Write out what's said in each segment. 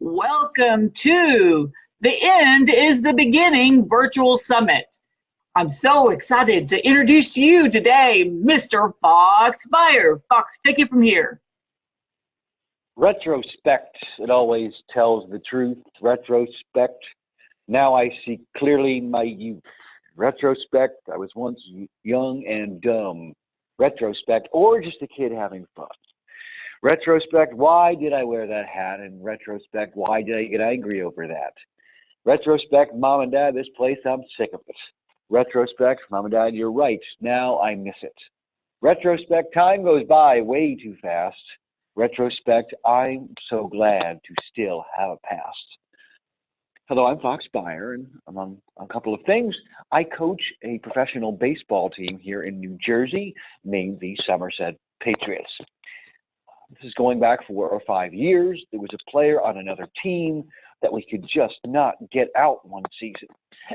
Welcome to the End is the Beginning Virtual Summit. I'm so excited to introduce to you today Mr. Fox Beyer. Fox, take it from here. Retrospect, it always tells the truth. Retrospect, now I see clearly my youth. Retrospect, I was once young and dumb. Retrospect, or just a kid having fun. Retrospect, why did I wear that hat? And retrospect, why did I get angry over that? Retrospect, Mom and Dad, this place, I'm sick of it. Retrospect, Mom and Dad, you're right. Now I miss it. Retrospect, time goes by way too fast. Retrospect, I'm so glad to still have a past. Hello, I'm Fox Beyer, and among a couple of things, I coach a professional baseball team here in New Jersey named the Somerset Patriots. This is going back 4 or 5 years. There was a player on another team that we could just not get out one season.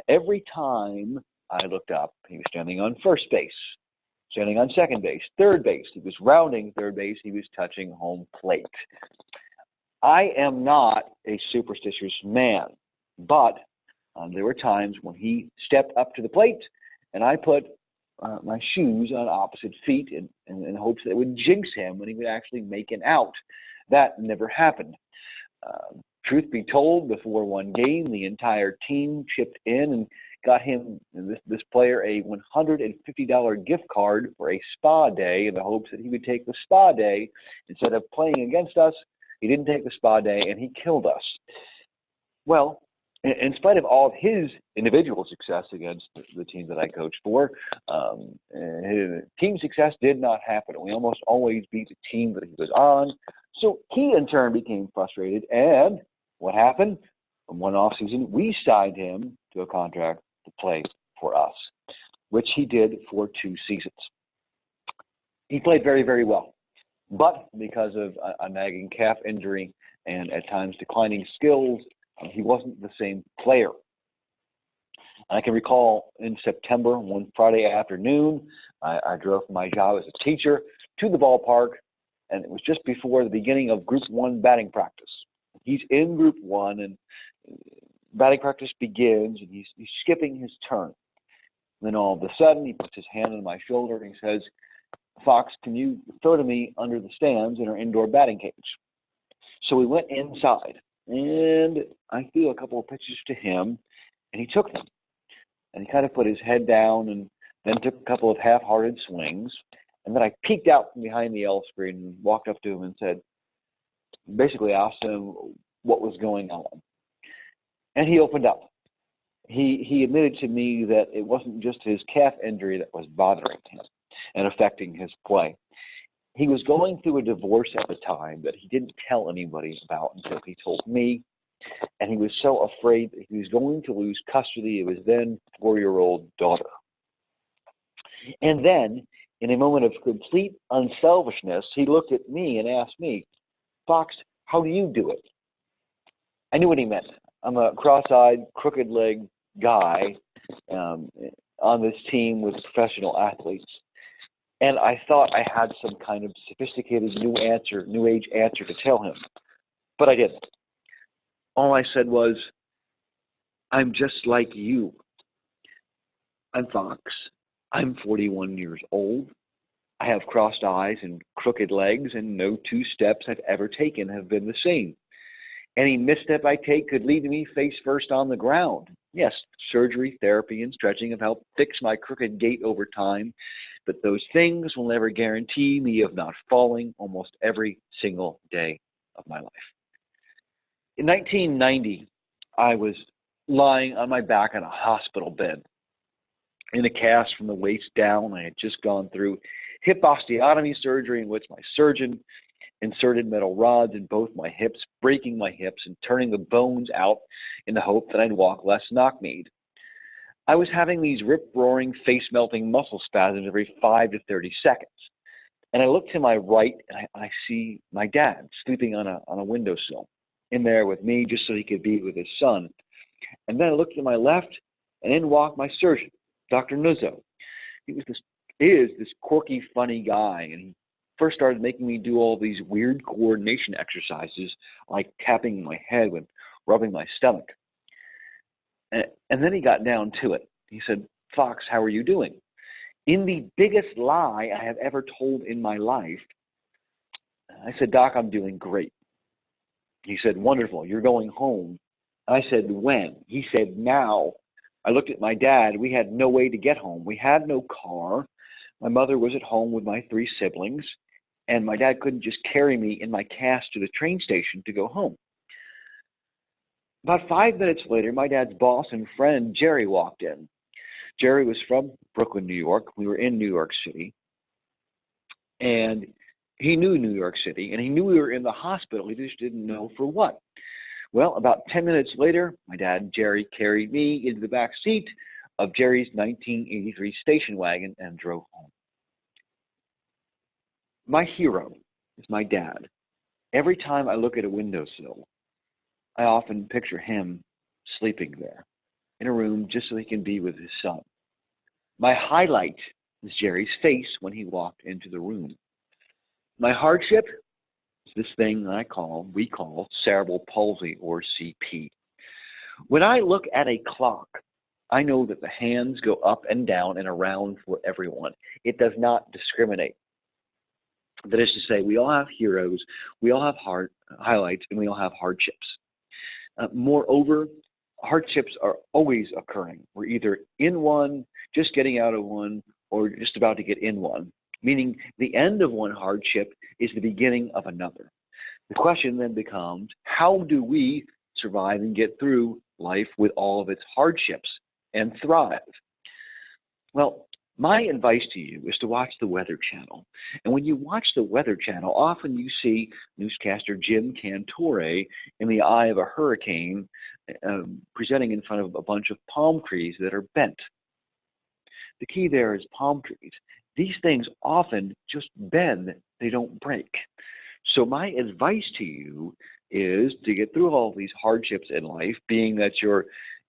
Every time I looked up, he was standing on first base, standing on second base, third base. He was rounding third base. He was touching home plate. I am not a superstitious man, but there were times when he stepped up to the plate and I put my shoes on opposite feet in hopes that it would jinx him when he would actually make an out. That never happened. Truth be told, before one game, the entire team chipped in and got him, this player, a $150 gift card for a spa day in the hopes that he would take the spa day instead of playing against us. He didn't take the spa day, and he killed us. Well, in spite of all of his individual success against the team that I coached for, his team success did not happen. We almost always beat the team that he was on. So he, in turn, became frustrated. And what happened? In one offseason, we signed him to a contract to play for us, which he did for 2 seasons. He played very, very well. But because of a nagging calf injury and at times declining skills, he wasn't the same player. And I can recall in September, one Friday afternoon, I drove from my job as a teacher to the ballpark, and it was just before the beginning of Group 1 batting practice. He's in Group 1, and batting practice begins, and he's skipping his turn. And then all of a sudden, he puts his hand on my shoulder, and he says, "Fox, can you throw to me under the stands in our indoor batting cage?" So we went inside. And I threw a couple of pitches to him, and he took them. And he kind of put his head down and then took a couple of half-hearted swings. And then I peeked out from behind the L screen and walked up to him and said, basically asked him what was going on. And he opened up. He admitted to me that it wasn't just his calf injury that was bothering him and affecting his play. He was going through a divorce at the time that he didn't tell anybody about until he told me, and he was so afraid that he was going to lose custody of his then 4-year-old daughter. And then, in a moment of complete unselfishness, he looked at me and asked me, "Fox, how do you do it?" I knew what he meant. I'm a cross-eyed, crooked-legged guy on this team with professional athletes. And I thought I had some kind of sophisticated new age answer to tell him. But I didn't. All I said was, "I'm just like you. I'm Fox. I'm 41 years old. I have crossed eyes and crooked legs, and no 2 steps I've ever taken have been the same. Any misstep I take could lead me face first on the ground. Yes, surgery, therapy, and stretching have helped fix my crooked gait over time, but those things will never guarantee me of not falling almost every single day of my life." In 1990, I was lying on my back on a hospital bed in a cast from the waist down. I had just gone through hip osteotomy surgery in which my surgeon inserted metal rods in both my hips, breaking my hips and turning the bones out in the hope that I'd walk less knock-kneed. I was having these rip-roaring, face-melting muscle spasms every 5 to 30 seconds. And I look to my right, and I see my dad sleeping on a windowsill in there with me just so he could be with his son. And then I looked to my left, and in walked my surgeon, Dr. Nuzzo. He is this quirky, funny guy, and he first started making me do all these weird coordination exercises, like tapping my head and rubbing my stomach. And then he got down to it. He said, "Fox, how are you doing?" In the biggest lie I have ever told in my life, I said, "Doc, I'm doing great." He said, "Wonderful. You're going home." I said, "When?" He said, "Now." I looked at my dad. We had no way to get home. We had no car. My mother was at home with my 3 siblings, and my dad couldn't just carry me in my cast to the train station to go home. About 5 minutes later, my dad's boss and friend, Jerry, walked in. Jerry was from Brooklyn, New York. We were in New York City. And he knew New York City, and he knew we were in the hospital. He just didn't know for what. Well, about 10 minutes later, my dad, Jerry, carried me into the back seat of Jerry's 1983 station wagon and drove home. My hero is my dad. Every time I look at a windowsill, I often picture him sleeping there in a room just so he can be with his son. My highlight is Jerry's face when he walked into the room. My hardship is this thing we call cerebral palsy, or CP. When I look at a clock, I know that the hands go up and down and around for everyone. It does not discriminate. That is to say, we all have heroes, we all have highlights, and we all have hardships. Moreover, hardships are always occurring. We're either in one, just getting out of one, or just about to get in one, meaning the end of one hardship is the beginning of another. The question then becomes, how do we survive and get through life with all of its hardships and thrive? Well, my advice to you is to watch the Weather Channel. And when you watch the Weather Channel, often you see newscaster Jim Cantore in the eye of a hurricane presenting in front of a bunch of palm trees that are bent. The key there is palm trees. These things often just bend, they don't break. So my advice to you is to get through all these hardships in life, being that you're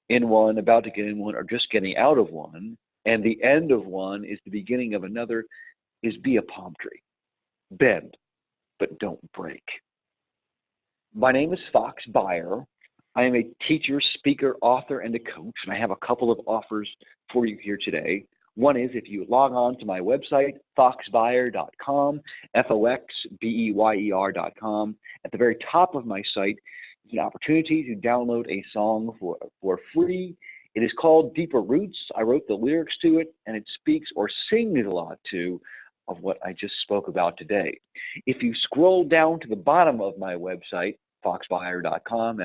in one, about to get in one, or just getting out of one, and the end of one is the beginning of another, is be a palm tree. Bend, but don't break. My name is Fox Beyer. I am a teacher, speaker, author, and a coach, and I have a couple of offers for you here today. One is if you log on to my website, foxbeyer.com, FOXBEYER.com. At the very top of my site is an opportunity to download a song for free. It is called Deeper Roots. I wrote the lyrics to it, and it speaks or sings a lot to of what I just spoke about today. If you scroll down to the bottom of my website, foxbeyer.com,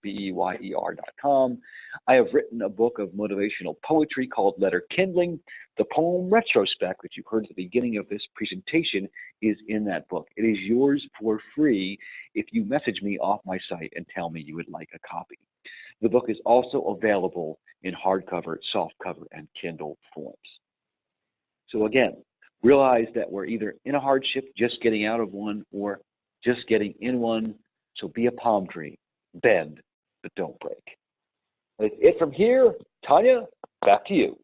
FOXBEYER.com, I have written a book of motivational poetry called Letter Kindling. The poem Retrospect that you heard at the beginning of this presentation is in that book. It is yours for free if you message me off my site and tell me you would like a copy. The book is also available in hardcover, softcover, and Kindle forms. So again, realize that we're either in a hardship, just getting out of one, or just getting in one. So be a palm tree, bend, but don't break. That's it from here. Tanya, back to you.